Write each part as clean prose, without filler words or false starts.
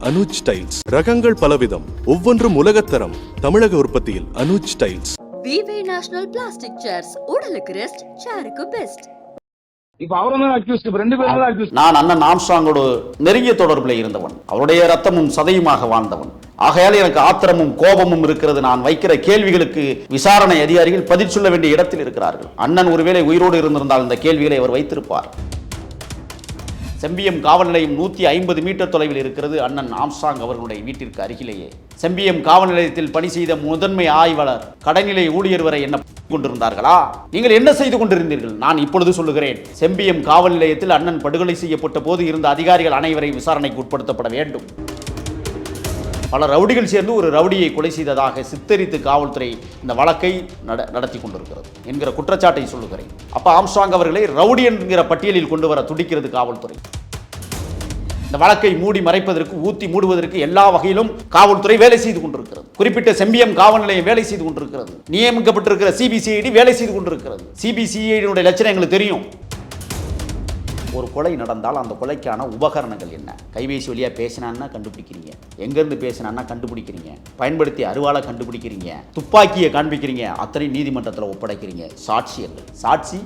Anuj tiles ரகங்கள் பலவிதம், ஒவ்வொன்றும் உலகத்தரம். தமிழக உற்பத்தியில் அனுஜ் டைல்ஸ். விவே நேஷனல் பிளாஸ்டிக் சேர்ஸ் உடலுக்கு ரெஸ்ட், சேருக்கு பெஸ்ட். இப்ப அவரும் அக்யூஸ்ட், ரெண்டு பேரும் அக்யூஸ்ட். நான் அண்ணன் ஆம்ஸ்ட்ராங்கோடு நெருங்கிய தொடர்பில் இருந்தவன், அவருடைய ரத்தமும் சதையுமாக வாழ்ந்தவன். ஆகையால் எனக்கு ஆத்திரமும் கோபமும் இருக்கிறது. நான் வைக்கிற கேள்விகளுக்கு விசாரணை அதிகாரிகள் பதில் சொல்ல வேண்டிய இடத்தில் இருக்கிறார்கள். அண்ணன் ஒருவேளை உயிரோடு இருந்திருந்தால் இந்த கேள்விகளை அவர் வைத்திருப்பார். செம்பியம் காவல் நிலையம் 150 மீட்டர் தொலைவில் இருக்கிறது. அண்ணன் ஆம்ஸ்ட்ராங் அவர்களுடைய வீட்டிற்கு அருகிலேயே செம்பியம் காவல் நிலையத்தில் பணி செய்த முதன்மை ஆய்வாளர், கடைநிலை ஊழியர் வரை என்ன கொண்டிருந்தார்களா? நீங்கள் என்ன செய்து கொண்டிருந்தீர்கள்? நான் இப்பொழுது சொல்லுகிறேன். செம்பியம் காவல் நிலையத்தில் அண்ணன் படுகொலை செய்யப்பட்ட போது இருந்த அதிகாரிகள் அனைவரையும் விசாரணைக்கு உட்படுத்தப்பட வேண்டும். பல ரவுடிகள் சேர்ந்து ஒரு ரவுடியை கொலை செய்ததாக சித்தரித்து காவல்துறை இந்த வழக்கை நடத்தி கொண்டிருக்கிறது என்கிற குற்றச்சாட்டை சொல்லுகிறேன். அப்ப ஆம்ஸ்ட்ராங் அவர்களை ரவுடி என்கிற பட்டியலில் கொண்டு வர துடிக்கிறது காவல்துறை. இந்த வழக்கை மூடி மறைப்பதற்கு, ஊத்தி மூடுவதற்கு எல்லா வகையிலும் காவல்துறை வேலை செய்து கொண்டிருக்கிறது. குறிப்பிட்ட செம்பியம் காவல் நிலையம் வேலை செய்து கொண்டிருக்கிறது. நியமிக்கப்பட்டிருக்கிற சிபிசிஐடி வேலை செய்து கொண்டிருக்கிறது. சிபிசிஐடியுடைய லட்சணம் எங்களுக்கு தெரியும். ஒரு கொலை நடந்தால் அந்த கொலைக்கான உபகரணங்கள் என்ன? கைபேசி வழியாக பேசினான்னா கண்டுபிடிக்கிறீங்க, எங்கேருந்து பேசினான்னா கண்டுபிடிக்கிறீங்க, பயன்படுத்தி அருவாளை கண்டுபிடிக்கிறீங்க, துப்பாக்கியை காண்பிக்கிறீங்க, அத்தனை நீதிமன்றத்தில் ஒப்படைக்கிறீங்க. சாட்சியங்கள், சாட்சி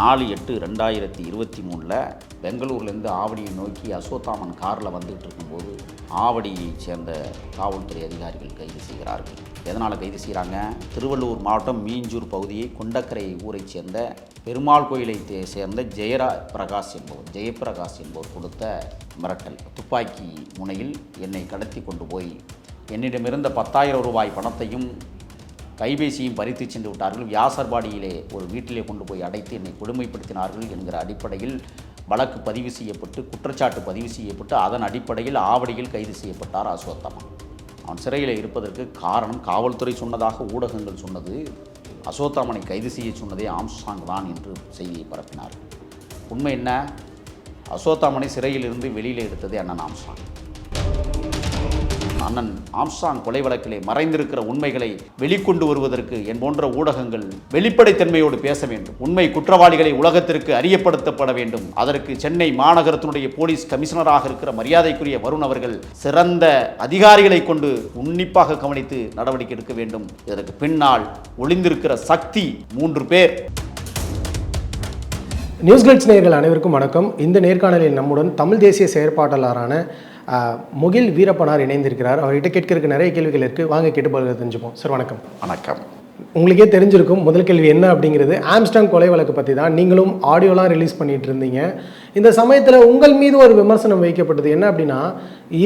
4/8/2023 பெங்களூர்லேருந்து ஆவடியை நோக்கி அசோத்தாமன் காரில் வந்துகிட்டு இருக்கும்போது ஆவடியை சேர்ந்த காவல்துறை அதிகாரிகள் கைது செய்கிறார்கள். எதனால் கைது செய்கிறாங்க? திருவள்ளூர் மாவட்டம் மீஞ்சூர் பகுதியை கொண்டக்கரை ஊரை சேர்ந்த பெருமாள் கோயிலை சேர்ந்த ஜெயபிரகாஷ் என்பவர் கொடுத்த மிரட்டல். துப்பாக்கி முனையில் என்னை கடத்தி கொண்டு போய் என்னிடமிருந்த 10,000 ரூபாய் பணத்தையும் கைபேசியும் பறித்து சென்று விட்டார்கள். வியாசர்பாடியிலே ஒரு வீட்டிலே கொண்டு போய் அடைத்து என்னை கொடுமைப்படுத்தினார்கள் என்கிற அடிப்படையில் வழக்கு பதிவு செய்யப்பட்டு, குற்றச்சாட்டு பதிவு செய்யப்பட்டு, அதன் அடிப்படையில் ஆவடியில் கைது செய்யப்பட்டார் அசோத்தாமன். அவன் சிறையில் இருப்பதற்கு காரணம் காவல்துறை சொன்னதாக ஊடகங்கள் சொன்னது, அசோத்தாமனை கைது செய்ய சொன்னதே ஆம்ஸ்ட்ராங் தான் என்று செய்தியை பரப்பினார். உண்மை என்ன? அசோத்தாமனை சிறையிலிருந்து வெளியில் எடுத்ததே அண்ணன் ஆம்ஸ்ட்ராங். அண்ணன் ஆம்ஸ்ட்ராங் கொலை வழக்கிலே மறைந்திருக்கிற உண்மைகளை வெளிக்கொண்டு வருவதற்கு என் போன்ற ஊடகங்கள் வெளிப்படைத்தன்மையோடு பேச வேண்டும். உண்மை குற்றவாளிகளை உலகத்திற்கு அறியப்படுத்தப்பட வேண்டும். அதற்கு சென்னை மாநகரத்தினுடைய போலீஸ் கமிஷனராக இருக்கிற மரியாதைக்குரிய வருண் அவர்கள் சிறந்த அதிகாரிகளை கொண்டு உன்னிப்பாக கவனித்து நடவடிக்கை எடுக்க வேண்டும். இதற்கு பின்னால் ஒளிந்திருக்கிற சக்தி 3 பேர். நியூஸ் கிளிட்ஸ் நேயர்கள் அனைவருக்கும் வணக்கம். இந்த நேர்காணலில் நம்முடன் தமிழ் தேசிய செயற்பாட்டாளரான முகில் வீரப்பனார் இணைந்திருக்கிறார். அவர்கிட்ட கேட்கறதுக்கு நிறைய கேள்விகள் இருக்குது. வாங்க கேட்டு பதில் தெரிஞ்சுப்போம். சார் வணக்கம். வணக்கம். உங்களுக்கே தெரிஞ்சிருக்கும் முதல் கேள்வி என்ன அப்படிங்கிறது. ஆம்ஸ்ட்ராங் கொலை வழக்கு பற்றி தான். நீங்களும் ஆடியோலாம் ரிலீஸ் பண்ணிட்டு இருந்தீங்க. இந்த சமயத்தில் உங்கள் மீது ஒரு விமர்சனம் வைக்கப்பட்டது. என்ன அப்படின்னா,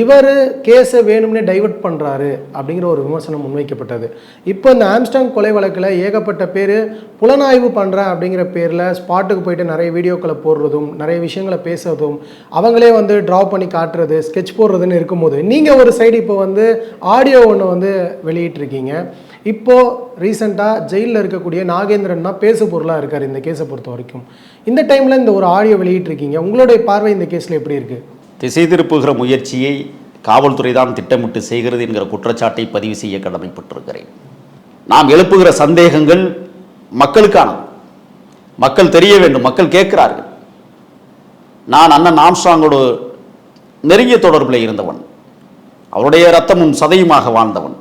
இவர் கேஸை வேணும்னே டைவர்ட் பண்ணுறாரு அப்படிங்கிற ஒரு விமர்சனம் முன்வைக்கப்பட்டது. இப்போ இந்த ஆம்ஸ்ட்ராங் கொலை வழக்கில் ஏகப்பட்ட பேர் புலனாய்வு பண்ணுறேன் அப்படிங்கிற பேரில் ஸ்பாட்டுக்கு போயிட்டு நிறைய வீடியோக்களை போடுறதும், நிறைய விஷயங்களை பேசுறதும், அவங்களே ட்ரா பண்ணி காட்டுறது, ஸ்கெட்ச் போடுறதுன்னு இருக்கும்போது, நீங்கள் ஒரு சைடு இப்போ ஆடியோ ஒன்று வெளியிட்டிருக்கீங்க. இப்போது ரீசெண்டாக ஜெயிலில் இருக்கக்கூடிய நாகேந்திரன் தான் பேசு பொருளாக இருக்கார் இந்த கேஸை பொறுத்த வரைக்கும். இந்த டைமில் இந்த ஒரு ஆடியோ வெளியிட்டிருக்கீங்க. உங்களுடைய பார்வை இந்த கேஸில் எப்படி இருக்குது? திசை திருப்புகிற முயற்சியை காவல்துறை தான் திட்டமிட்டு செய்கிறது என்கிற குற்றச்சாட்டை பதிவு செய்ய கடமைப்பட்டிருக்கிறேன். நாம் எழுப்புகிற சந்தேகங்கள் மக்களுக்கானது. மக்கள் தெரிய வேண்டும், மக்கள் கேட்கிறார்கள். நான் அண்ணன் ஆம்ஸ்ட்ராங்கோடு நெருங்கிய தொடர்பில் இருந்தவன், அவருடைய ரத்தமும் சதையுமாக வாழ்ந்தவன்.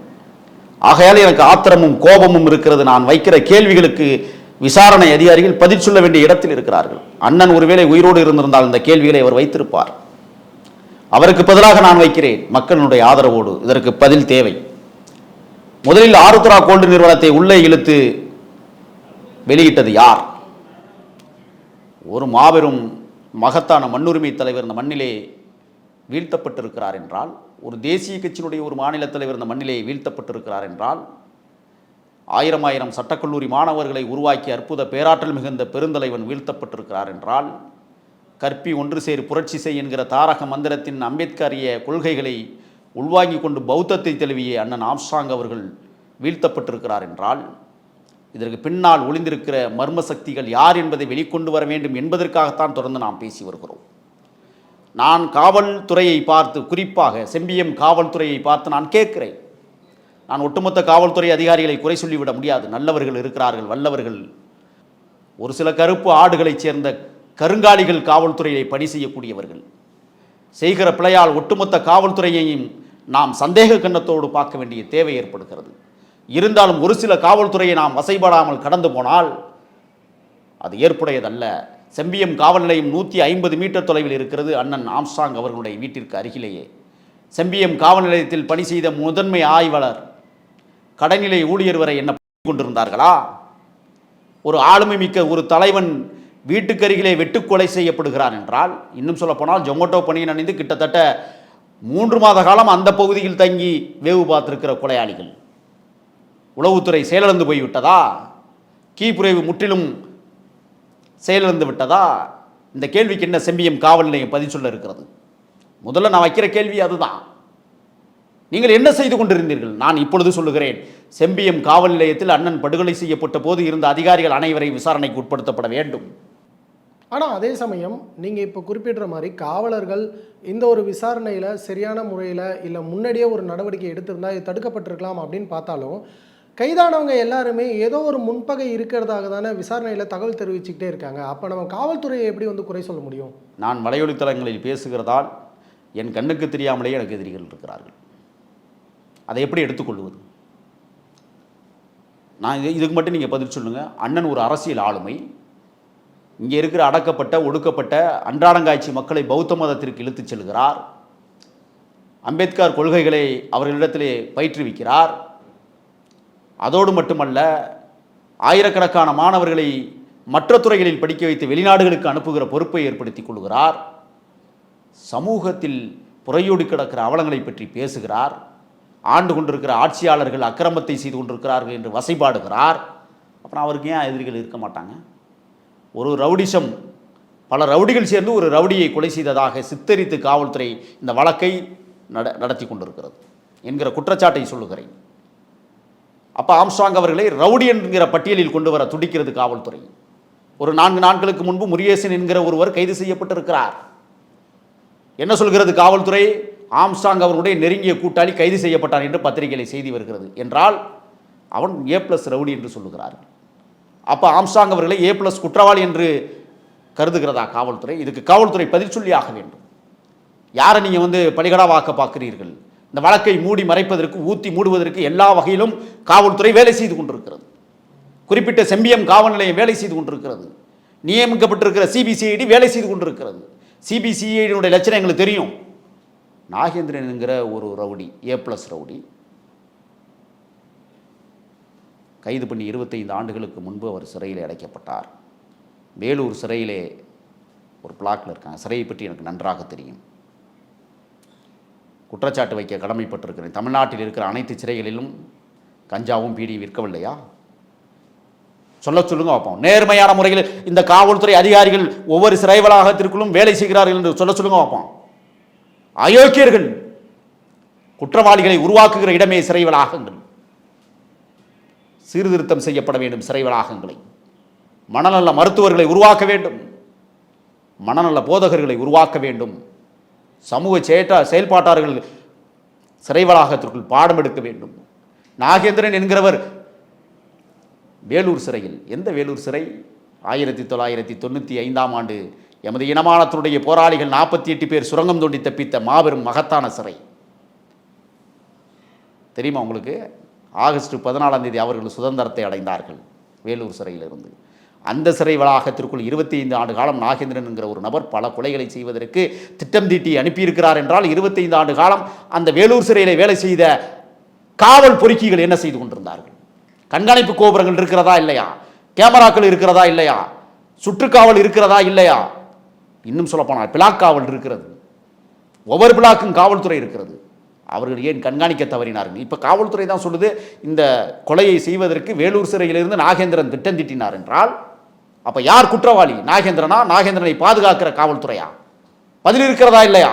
ஆகையால் எனக்கு ஆத்திரமும் கோபமும் இருக்கிறது. நான் வைக்கிற கேள்விகளுக்கு விசாரணை அதிகாரிகள் பதில் சொல்ல வேண்டிய இடத்தில் இருக்கிறார்கள். அண்ணன் ஒருவேளை உயிரோடு இருந்திருந்தால் இந்த கேள்விகளை அவர் வைத்திருப்பார். அவருக்கு பதிலாக நான் வைக்கிறேன், மக்களுடைய ஆதரவோடு. இதற்கு பதில் தேவை. முதலில் ஆருத்ரா கோல்டு நிறுவனத்தை உள்ளே இழுத்து வெளியிட்டது யார்? ஒரு மாபெரும் மகத்தான மண்ணுரிமை தலைவர் இந்த மண்ணிலே வீழ்த்தப்பட்டிருக்கிறார் என்றால், ஒரு தேசிய கட்சியினுடைய ஒரு மாநில தலைவர் இந்த மண்ணிலே வீழ்த்தப்பட்டிருக்கிறார் என்றால், 1000 சட்டக்கல்லூரி மாணவர்களை உருவாக்கி அற்புத பேராற்றல் மிகுந்த பெருந்தலைவன் வீழ்த்தப்பட்டிருக்கிறார் என்றால், கற்பி ஒன்று சேர் புரட்சி செய் என்கிற தாரக மந்திரத்தின் அம்பேத்கரிய கொள்கைகளை உள்வாங்கி கொண்டு பௌத்தத்தை தழுவிய அண்ணன் ஆம்ஸ்ட்ராங் அவர்கள் வீழ்த்தப்பட்டிருக்கிறார் என்றால், இதற்கு பின்னால் ஒளிந்திருக்கிற மர்ம சக்திகள் யார் என்பதை வெளிக்கொண்டு வர வேண்டும் என்பதற்காகத்தான் தொடர்ந்து நாம் பேசி வருகிறோம். நான் காவல்துறையை பார்த்து, குறிப்பாக செம்பியம் காவல்துறையை பார்த்து நான் கேட்கிறேன். நான் ஒட்டுமொத்த காவல்துறை அதிகாரிகளை குறை சொல்லிவிட முடியாது. நல்லவர்கள் இருக்கிறார்கள், வல்லவர்கள். ஒரு சில கருப்பு ஆடுகளைச் சேர்ந்த கருங்காலிகள் காவல்துறையை பணி செய்யக்கூடியவர்கள். செய்கிற பிழையால் ஒட்டுமொத்த காவல்துறையையும் நாம் சந்தேக கண்ணத்தோடு பார்க்க வேண்டிய தேவை ஏற்படுகிறது. இருந்தாலும் ஒரு சில காவல்துறையை நாம் வசைபாடாமல் கடந்து போனால் அது ஏற்புடையதல்ல. செம்பியம் காவல் நிலையம் 150 மீட்டர் தொலைவில் இருக்கிறது அண்ணன் ஆம்ஸ்ட்ராங் அவர்களுடைய வீட்டிற்கு அருகிலேயே. செம்பியம் காவல் நிலையத்தில் பணி செய்த முதன்மை ஆய்வாளர் கடைநிலை ஊழியர் வரை என்ன கொண்டிருந்தார்களா? ஒரு ஆளுமை மிக்க ஒரு தலைவன் வீட்டுக்கு அருகிலே வெட்டுக்கொலை செய்யப்படுகிறான் என்றால், இன்னும் சொல்ல போனால் ஜொமேட்டோ பணியில் அணிந்து கிட்டத்தட்ட 3 மாத காலம் அந்த பகுதியில் தங்கி வேவு பார்த்திருக்கிற கொலையாளிகள். உளவுத்துறை செயலிழந்து போய்விட்டதா? கீப்புரைவு முற்றிலும் செயலிழந்து விட்டதா? இந்த கேள்விக்கு என்ன செம்பியம் காவல் நிலையம் பதில் சொல்ல இருக்கிறது? முதல்ல நான் வைக்கிற கேள்வி அதுதான். நீங்கள் என்ன செய்து கொண்டிருந்தீர்கள்? நான் இப்பொழுது சொல்லுகிறேன், செம்பியம் காவல் நிலையத்தில் அண்ணன் படுகொலை செய்யப்பட்ட போது இருந்த அதிகாரிகள் அனைவரையும் விசாரணைக்கு உட்படுத்தப்பட வேண்டும். ஆனால் அதே சமயம் நீங்கள் இப்போ குறிப்பிடுற மாதிரி காவலர்கள் இந்த ஒரு விசாரணையில் சரியான முறையில் இல்லை முன்னாடியே ஒரு நடவடிக்கை எடுத்திருந்தால் இது தடுக்கப்பட்டிருக்கலாம் அப்படின்னு பார்த்தாலும், கைதானவங்க எல்லாருமே ஏதோ ஒரு முன்பகை இருக்கிறதாக தானே விசாரணையில் தகவல் தெரிவிச்சுக்கிட்டே இருக்காங்க. அப்போ நம்ம காவல்துறையை எப்படி குறை சொல்ல முடியும்? நான் வலையொலித்தளங்களில் பேசுகிறதால் என் கண்ணுக்கு தெரியாமலேயே எனக்கு எதிரிகள் இருக்கிறார்கள். அதை எப்படி எடுத்துக்கொள்வது? நான் இதுக்கு மட்டும் நீங்கள் பதில் சொல்லுங்கள். அண்ணன் ஒரு அரசியல் ஆளுமை. இங்கே இருக்கிற அடக்கப்பட்ட ஒடுக்கப்பட்ட அன்றாடங்காட்சி மக்களை பௌத்த மதத்திற்கு இழுத்துச் செல்கிறார். அம்பேத்கர் கொள்கைகளை அவர்களிடத்திலே பயிற்றுவிக்கிறார். அதோடு மட்டுமல்ல, ஆயிரக்கணக்கான மாணவர்களை மற்ற துறைகளில் படிக்க வைத்து வெளிநாடுகளுக்கு அனுப்புகிற பொறுப்பை ஏற்படுத்தி கொள்கிறார். சமூகத்தில் புறையோடி கிடக்கிற அவலங்களை பற்றி பேசுகிறார். ஆண்டு கொண்டிருக்கிற ஆட்சியாளர்கள் அக்கிரமத்தை செய்து கொண்டிருக்கிறார்கள் என்று வசைபாடுகிறார். அப்புறம் அவருக்கு ஏன் எதிரிகள் இருக்க மாட்டாங்க? ஒரு ரவுடிசம், பல ரவுடிகள் சேர்ந்து ஒரு ரவுடியை கொலை செய்ததாக சித்தரித்து காவல்துறை இந்த வழக்கை நடத்தி கொண்டிருக்கிறது என்கிற குற்றச்சாட்டை சொல்லுகிறேன். அப்போ ஆம்ஸ்ட்ராங் அவர்களை ரவுடி என்கிற பட்டியலில் கொண்டு வர துடிக்கிறது காவல்துறை. ஒரு 4 நாட்களுக்கு முன்பு முருகேசன் என்கிற ஒருவர் கைது செய்யப்பட்டிருக்கிறார். என்ன சொல்கிறது காவல்துறை? ஆம்ஸ்ட்ராங் அவர்களுடைய நெருங்கிய கூட்டாளி கைது செய்யப்பட்டான் என்று பத்திரிகையில் செய்தி வருகிறது என்றால் அவன் A+ ரவுடி என்று சொல்லுகிறார்கள். அப்போ ஆம்ஸ்ட்ராங் அவர்களை A+ குற்றவாளி என்று கருதுகிறதா காவல்துறை? இதுக்கு காவல்துறை பதில் சொல்லி ஆக வேண்டும். யாரை நீங்கள் பலிகடாவாக்க பார்க்கிறீர்கள்? இந்த வழக்கை மூடி மறைப்பதற்கு, ஊற்றி மூடுவதற்கு எல்லா வகையிலும் காவல்துறை வேலை செய்து கொண்டிருக்கிறது. குறிப்பிட்ட செம்பியம் காவல் நிலையம் வேலை செய்து கொண்டிருக்கிறது. நியமிக்கப்பட்டிருக்கிற CBCID வேலை செய்து கொண்டிருக்கிறது. CBCID லட்சணம் எங்களுக்கு தெரியும். நாகேந்திரன் என்கிற ஒரு ரவுடி, A+ ரவுடி, கைது பண்ணி 25 ஆண்டுகளுக்கு முன்பு அவர் சிறையில் அடைக்கப்பட்டார். வேலூர் சிறையிலே ஒரு பிளாக்கில் இருக்காங்க. சிறையை பற்றி எனக்கு நன்றாக தெரியும். குற்றச்சாட்டு வைக்க கடமைப்பட்டிருக்கிறேன். தமிழ்நாட்டில் இருக்கிற அனைத்து சிறைகளிலும் கஞ்சாவும் பீடியும் விற்கவில்லையா? சொல்லுங்க பார்ப்போம். நேர்மையான முறையில் இந்த காவல்துறை அதிகாரிகள் ஒவ்வொரு சிறை வளாகத்திற்குள்ளும் வேலை செய்கிறார்கள் என்று சொல்லுங்க பார்ப்போம். அயோக்கியர்கள், குற்றவாளிகளை உருவாக்குகிற இடமே சிறை வளாகங்கள். சீர்திருத்தம் செய்யப்பட வேண்டும் சிறை வளாகங்களை. மனநல மருத்துவர்களை உருவாக்க வேண்டும். மனநல போதகர்களை உருவாக்க வேண்டும். சமூக செயல்பாட்டாளர்கள் சிறை வளாகத்திற்குள் பாடம் எடுக்க வேண்டும். நாகேந்திரன் என்கிறவர் வேலூர் சிறையில், எந்த வேலூர் சிறை? 1995ஆம் ஆண்டு எமது இனமானத்தினுடைய போராளிகள் 48 பேர் சுரங்கம் தோண்டி தப்பித்த மாபெரும் மகத்தான சிறை தெரியுமா உங்களுக்கு? ஆகஸ்ட் 14ஆம் தேதி அவர்கள் சுதந்திரத்தை அடைந்தார்கள் வேலூர் சிறையிலிருந்து. அந்த சிறை வளாகத்திற்குள் 25 ஆண்டு காலம் நாகேந்திரன் என்கிற ஒரு நபர் பல கொலைகளை செய்வதற்கு திட்டம் தீட்டி அனுப்பியிருக்கிறார் என்றால் 25 ஆண்டு காலம் அந்த வேலூர் சிறையிலே வேலை செய்த காவல் பொறுக்கிகள் என்ன செய்து கொண்டிருந்தார்கள்? கண்காணிப்பு கோபுரங்கள் இருக்கிறதா இல்லையா? கேமராக்கள் இருக்கிறதா இல்லையா? சுற்றுக்காவல் இருக்கிறதா இல்லையா? இன்னும் சொல்லப்போனால் பிளாக் காவல் இருக்கிறது. ஒவ்வொரு பிளாக்கும் காவல்துறை இருக்கிறது. அவர்கள் ஏன் கண்காணிக்க தவறினார்கள்? இப்போ காவல்துறை தான் சொல்லுது இந்த கொலையை செய்வதற்கு வேலூர் சிறையிலிருந்து நாகேந்திரன் திட்டம் தீட்டினார் என்றால் அப்போ யார் குற்றவாளி? நாகேந்திரனா? நாகேந்திரனை பாதுகாக்கிற காவல்துறையா? பதில் இருக்கிறதா இல்லையா?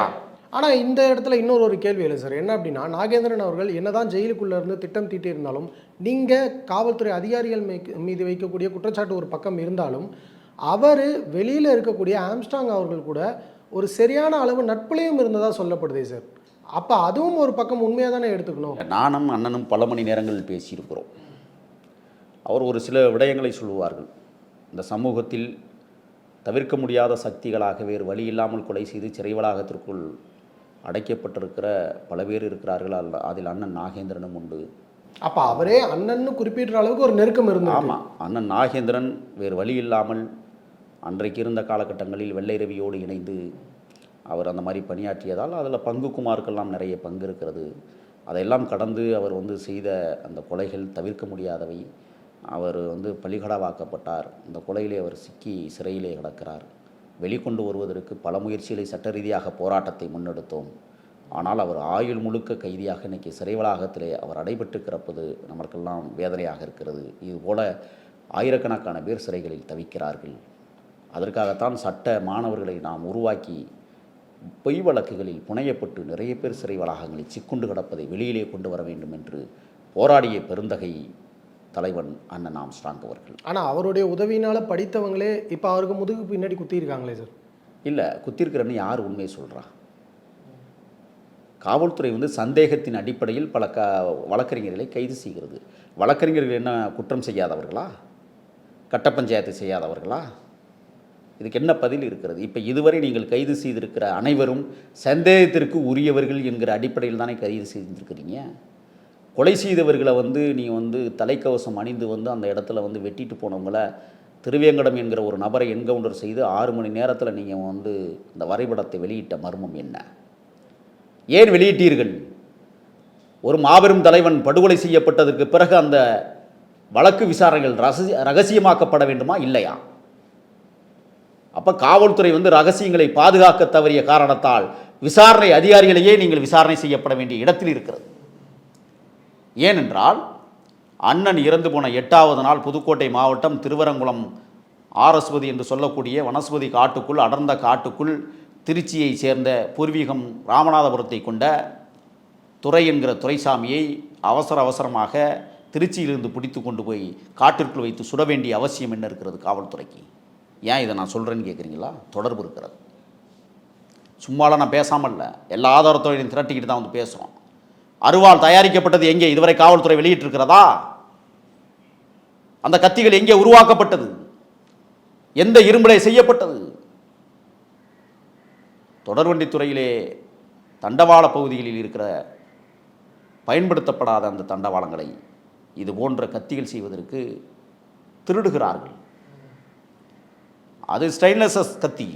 ஆனால் இந்த இடத்துல இன்னொரு கேள்வி இல்லை சார். என்ன அப்படின்னா, நாகேந்திரன் அவர்கள் என்னதான் ஜெயிலுக்குள்ளே இருந்து திட்டம் தீட்டி இருந்தாலும், நீங்கள் காவல்துறை அதிகாரிகள் மீது வைக்கக்கூடிய குற்றச்சாட்டு ஒரு பக்கம் இருந்தாலும், அவர் வெளியில் இருக்கக்கூடிய ஆம்ஸ்ட்ராங் அவர்கள் கூட ஒரு சரியான அளவு நட்புலையும் இருந்ததாக சொல்லப்படுதே சார். அப்போ அதுவும் ஒரு பக்கம் உண்மையாக தானே எடுத்துக்கணும். நானும் அண்ணனும் பல மணி நேரங்கள் தவிர்க்க முடியாத சக்திகளாக வேறு வழி இல்லாமல் கொலை செய்து சிறை வளாகத்திற்குள் அடைக்கப்பட்டிருக்கிற பல பேர் இருக்கிறார்கள். அதில் அண்ணன் நாகேந்திரனும் உண்டு. அப்போ அவரே அண்ணன்னு குறிப்பிடுற அளவுக்கு ஒரு நெருக்கம் இருந்தது. ஆமாம், அண்ணன் நாகேந்திரன் வேறு வழி இல்லாமல் அன்றைக்கு இருந்த காலகட்டங்களில் வெள்ளை ரவியோடு இணைந்து அவர் அந்த மாதிரி பணியாற்றியதால் அதில் பங்குக்குமாருக்கெல்லாம் நிறைய பங்கு இருக்கிறது. அதையெல்லாம் கடந்து அவர் செய்த அந்த கொலைகள் தவிர்க்க முடியாதவை. அவர் பலிகடாவாக்கப்பட்டார். இந்த கொலையிலே அவர் சிக்கி சிறையிலே கிடக்கிறார். வெளிக்கொண்டு வருவதற்கு பல முயற்சிகளை சட்ட ரீதியாக போராட்டத்தை முன்னெடுத்தோம். ஆனால் அவர் ஆயுள் முழுக்க கைதியாக இன்றைக்கி சிறை வளாகத்திலே அவர் அடைபட்டு கிடப்பது நமக்கெல்லாம் வேதனையாக இருக்கிறது. இதுபோல ஆயிரக்கணக்கான பேர் சிறைகளில் தவிக்கிறார்கள். அதற்காகத்தான் சட்ட மாணவர்களை நாம் உருவாக்கி பொய் வழக்குகளில் புனையப்பட்டு நிறைய பேர் சிறை வளாகங்களில் சிக்குண்டு கிடப்பதை வெளியிலே கொண்டு வர வேண்டும் என்று போராடிய பெருந்தகை தலைவன் அண்ணன் ஆம்ஸ்ட்ராங் அவர்கள். ஆனால் அவருடைய உதவியினால் படித்தவங்களே இப்போ அவருக்கு முதுகு பின்னாடி குத்தியிருக்காங்களே சார். இல்லை, குத்திருக்கிறன்னு யார் உண்மையை சொல்கிறா? காவல்துறை சந்தேகத்தின் அடிப்படையில் பல வழக்கறிஞர்களை கைது செய்கிறது. வழக்கறிஞர்கள் என்ன குற்றம் செய்யாதவர்களா? கட்ட பஞ்சாயத்து செய்யாதவர்களா? இதுக்கு என்ன பதில் இருக்கிறது? இப்போ இதுவரை நீங்கள் கைது செய்திருக்கிற அனைவரும் சந்தேகத்திற்கு உரியவர்கள் என்கிற அடிப்படையில் தானே கைது செய்திருக்கிறீங்க. கொலை செய்தவர்களை நீங்கள் தலைக்கவசம் அணிந்து அந்த இடத்துல வெட்டிட்டு போனவங்கள திருவேங்கடம் என்கிற ஒரு நபரை என்கவுண்டர் செய்து 6 மணி நேரத்தில் நீங்கள் இந்த வரைபடத்தை வெளியிட்ட மர்மம் என்ன? ஏன் வெளியிட்டீர்கள்? ஒரு மாபெரும் தலைவன் படுகொலை செய்யப்பட்டதற்கு பிறகு அந்த வழக்கு விசாரணைகள் ரகசியமாக்கப்பட வேண்டுமா இல்லையா? அப்போ காவல்துறை ரகசியங்களை பாதுகாக்க தவறிய காரணத்தால் விசாரணை அதிகாரிகளையே நீங்கள் விசாரணை செய்யப்பட வேண்டிய இடத்தில் இருக்கிறது. ஏனென்றால் அண்ணன் இறந்து போன 8வது நாள் புதுக்கோட்டை மாவட்டம் திருவரங்குளம் ஆரஸ்வதி என்று சொல்லக்கூடிய வனஸ்வதி காட்டுக்குள், அடர்ந்த காட்டுக்குள் திருச்சியை சேர்ந்த பூர்வீகம் ராமநாதபுரத்தை கொண்ட துரை என்கிற துரைசாமியை அவசரமாக திருச்சியிலிருந்து பிடித்து கொண்டு போய் காட்டிற்குள் வைத்து சுட வேண்டிய அவசியம் என்ன இருக்கிறது காவல்துறைக்கு? ஏன் இதை நான் சொல்கிறேன்னு கேட்குறீங்களா? தொடர்பு இருக்கிறது. சும்மாலாம் நான் பேசாமல் இல்லை, எல்லா ஆதாரத்தோடையும் திரட்டிக்கிட்டு தான் பேசுகிறோம். அருவாள் தயாரிக்கப்பட்டது எங்கே? இதுவரை காவல்துறை வெளியிட்டிருக்கிறதா? அந்த கத்திகள் எங்கே உருவாக்கப்பட்டது? எந்த இரும்பிலே செய்யப்பட்டது? தொடர்வண்டித்துறையிலே தண்டவாள பகுதிகளில் இருக்கிற பயன்படுத்தப்படாத அந்த தண்டவாளங்களை இது போன்ற கத்திகள் செய்வதற்கு திருடுகிறார்கள். அது ஸ்டெயின்லெஸ் கத்தி,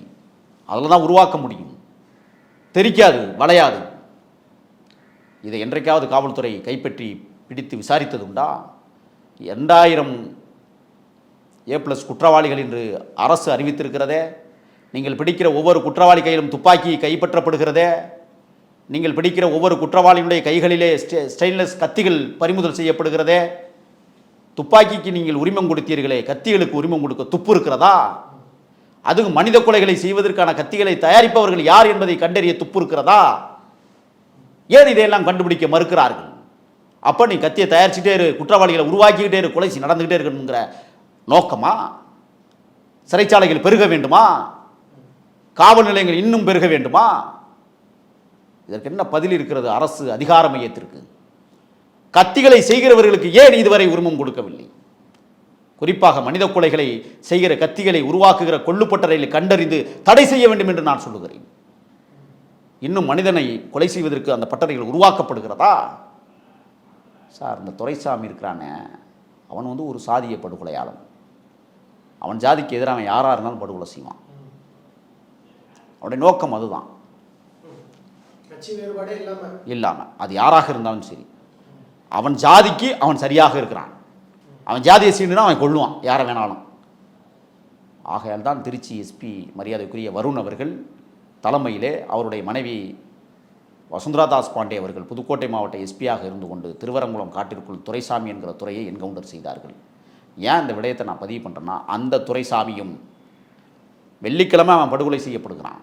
அதில் தான் உருவாக்க முடியும். தெரிக்காது, வளையாது. இதை என்றைக்காவது காவல்துறை கைப்பற்றி பிடித்து விசாரித்ததுண்டா? 2000 A+ குற்றவாளிகள் என்று அரசு அறிவித்திருக்கிறதே. நீங்கள் பிடிக்கிற ஒவ்வொரு குற்றவாளி கையிலும் துப்பாக்கி கைப்பற்றப்படுகிறதே. நீங்கள் பிடிக்கிற ஒவ்வொரு குற்றவாளியுடைய கைகளிலே ஸ்டெயின்லெஸ் கத்திகள் பறிமுதல் செய்யப்படுகிறதே. துப்பாக்கிக்கு நீங்கள் உரிமம் கொடுத்தீர்களே, கத்திகளுக்கு உரிமம் கொடுக்க துப்பு இருக்கிறதா? அதுவும் மனித கொலைகளை செய்வதற்கான கத்திகளை தயாரிப்பவர்கள் யார் என்பதை கண்டறிய துப்பு இருக்கிறதா? ஏன் இதையெல்லாம் கண்டுபிடிக்க மறுக்கிறார்கள்? அப்போ நீ கத்தியை தயாரிச்சுட்டே இரு, குற்றவாளிகளை உருவாக்கிக்கிட்டே இரு, கொலை நடந்துக்கிட்டே இருக்கணுங்கிற நோக்கமா? சிறைச்சாலைகள் பெருக வேண்டுமா? காவல் நிலையங்கள் இன்னும் பெருக வேண்டுமா? இதற்கு என்ன பதில் இருக்கிறது அரசு அதிகார மையத்திற்கு? கத்திகளை செய்கிறவர்களுக்கு ஏன் இதுவரை உரிமம் கொடுக்கவில்லை? குறிப்பாக மனித கொலைகளை செய்கிற கத்திகளை உருவாக்குகிற கொள்ளுப்பட்டறைகளை கண்டறிந்து தடை செய்ய வேண்டும் என்று நான் சொல்லுகிறேன். இன்னும் மனிதனை கொலை செய்வதற்கு அந்த பட்டறைகள் உருவாக்கப்படுகிறதா? சார், இந்த துரைசாமி இருக்கிறானே, அவன் ஒரு சாதிய படுகொலையாளன். அவன் ஜாதிக்கு எதிராக அவன் யாராக இருந்தாலும் படுகொலை செய்வான். அவனுடைய நோக்கம் அதுதான். இல்லாமல் அது யாராக இருந்தாலும் சரி, அவன் ஜாதிக்கு அவன் சரியாக இருக்கிறான். அவன் ஜாதியை சீண்டுனா அவன் கொள்ளுவான் யாரை வேணாலும். ஆகையால் தான் திருச்சி எஸ்பி மரியாதைக்குரிய வருண் அவர்கள் தலைமையிலே அவருடைய மனைவி வசுந்தரா தாஸ் பாண்டே அவர்கள் புதுக்கோட்டை மாவட்ட எஸ்பியாக இருந்து கொண்டு திருவரங்குளம் காட்டிற்குள் துரைசாமி என்கிற துறையை என்கவுண்டர் செய்தார்கள். ஏன் இந்த விடயத்தை நான் பதிவு பண்ணுறேன்னா, அந்த துரைசாமியும் வெள்ளிக்கிழமை அவன் படுகொலை செய்யப்படுகிறான்,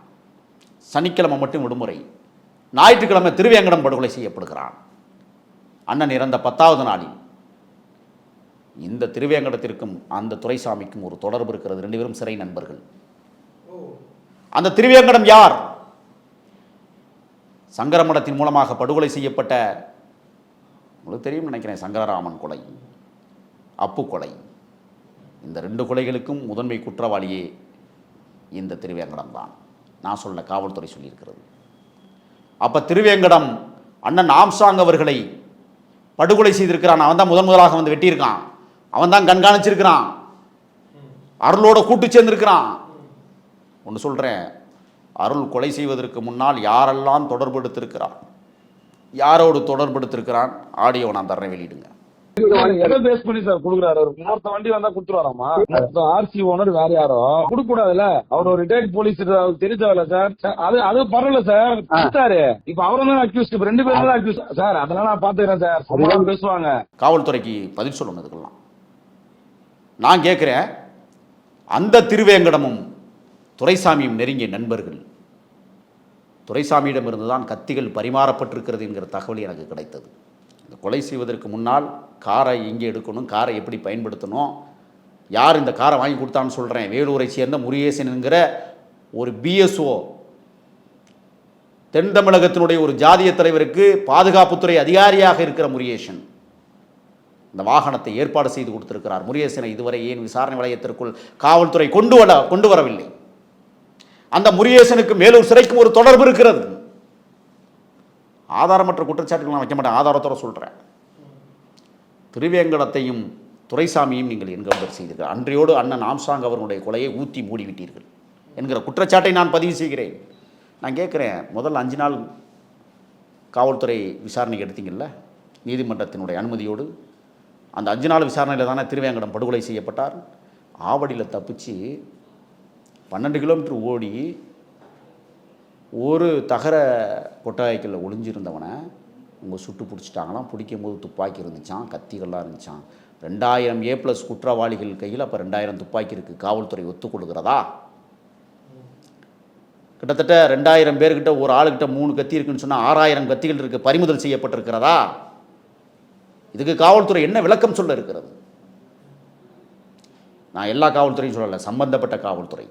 சனிக்கிழமை மட்டும் விடுமுறை, ஞாயிற்றுக்கிழமை திருவேங்கடம் படுகொலை செய்யப்படுகிறான். அண்ணன் இறந்த 10வது நாளில் இந்த திருவேங்கடத்திற்கும் அந்த துரைசாமிக்கும் ஒரு தொடர்பு இருக்கிறது. 2 பேரும் சிறை நண்பர்கள். அந்த திருவேங்கடம் யார்? சங்கரமடத்தின் மூலமாக படுகொலை செய்யப்பட்ட, உங்களுக்கு தெரியும் நினைக்கிறேன், சங்கரராமன் கொலை, அப்பு கொலை. இந்த 2 கொலைகளுக்கும் முதன்மை குற்றவாளியே இந்த திருவேங்கடம் தான். நான் சொல்ல காவல்துறை சொல்லியிருக்கிறது. அப்போ திருவேங்கடம் அண்ணன் ஆம்ஸ்ட்ராங் அவர்களை படுகொலை செய்திருக்கிறான். அவன் தான் முதலாக வந்து வெட்டியிருக்கான். அவன் தான் கண்காணிச்சிருக்கிறான். அருளோட கூட்டு சேர்ந்திருக்கிறான். ஒன்று சொல்கிறேன், அருள் கொலை செய்வதற்கு முன்னால் யாரெல்லாம் தொடர்பு எடுத்திருக்கிறான், யாரோடு தொடர்பு எடுத்திருக்கிறான், ஆடியோ நான் தரேன், வெளியிடுங்க. எதை பேஸ் பண்ணி சார் கொடுக்குறாரு? இன்னொருத்த வண்டி வந்தா கொடுத்துருவாராமா? ஆர்சி ஓனர் வேற யாரோ கொடுக்க கூடாதுல்ல? அவர் ஒரு ரிட்டையர்ட் போலீஸ் தெரிஞ்சவர்ல சார். அது பரவாயில்ல சார், கொடுத்தாரு. இப்ப அவரும் தான் அக்யூஸ்ட், இப்ப 2 பேரும் தான் அக்யூஸ்ட் சார். அதெல்லாம் நான் பாத்துக்கிறேன் சார், அதெல்லாம் பேசுவாங்க. காவல்துறைக்கு பதில் சொல்லணும் இதுக்கெல்லாம். நான் கேட்கிறேன், அந்த திருவேங்கடமும் துரைசாமியும் நெருங்கிய நண்பர்கள். துரைசாமியிடமிருந்து தான் கத்திகள் பரிமாறப்பட்டிருக்கிறது என்கிற தகவல் எனக்கு கிடைத்தது. இந்த கொலை செய்வதற்கு முன்னால் காரை எங்கே எடுக்கணும், காரை எப்படி பயன்படுத்தணும், யார் இந்த காரை வாங்கி கொடுத்தான்னு சொல்கிறேன். வேலூரை சேர்ந்த முருகேசன் என்கிற ஒரு பிஎஸ்ஓ, தென் தமிழகத்தினுடைய ஒரு ஜாதிய தலைவருக்கு பாதுகாப்புத்துறை அதிகாரியாக இருக்கிற முருகேசன் இந்த வாகனத்தை ஏற்பாடு செய்து கொடுத்திருக்கிறார். முருகேசனை இதுவரை ஏன் விசாரணை வளையத்திற்குள் காவல்துறை கொண்டு வரவில்லை? அந்த முருகேசனுக்கு மேலூர் சிறைக்கும் ஒரு தொடர்பு இருக்கிறது. ஆதாரமற்ற குற்றச்சாட்டுகள் நான் வைக்க மாட்டேன், ஆதாரத்தோட சொல்கிறேன். திருவேங்கடத்தையும் துரைசாமியும் நீங்கள் என்கவுண்டர் செய்தீர்கள். அன்றையோடு அண்ணன் ஆம்ஸ்ட்ராங் அவர்களுடைய கொலையை ஊற்றி மூடிவிட்டீர்கள் என்கிற குற்றச்சாட்டை நான் பதிவு செய்கிறேன். நான் கேட்குறேன், முதல் 5 நாள் காவல்துறை விசாரணைக்கு எடுத்தீங்கல்ல, நீதிமன்றத்தினுடைய அனுமதியோடு. அந்த 5 நாள் விசாரணையில் தானே திருவேங்கடம் படுகொலை செய்யப்பட்டார். ஆவடியில் தப்பிச்சு 12 கிலோமீட்டர் ஓடி ஒரு தகர கொட்டாய்க்கில் ஒளிஞ்சிருந்தவனை உங்கள் சுட்டு பிடிச்சிட்டாங்களாம். பிடிக்கும் போது துப்பாக்கி இருந்துச்சான், கத்திகள்லாம் இருந்துச்சான். 2000 A+ குற்றவாளிகள் கையில் அப்போ 2000 துப்பாக்கி இருக்குது. காவல்துறை ஒத்துக்கொள்கிறதா? கிட்டத்தட்ட 2000 பேர்கிட்ட ஒரு ஆளுக்கிட்ட 3 கத்தி இருக்குன்னு சொன்னால் 6000 கத்திகள் இருக்குது, பறிமுதல் செய்யப்பட்டிருக்கிறதா? இதுக்கு காவல்துறை என்ன விளக்கம் சொல்ல இருக்கிறது? நான் எல்லா காவல்துறையும் சொல்லலை, சம்பந்தப்பட்ட காவல்துறை,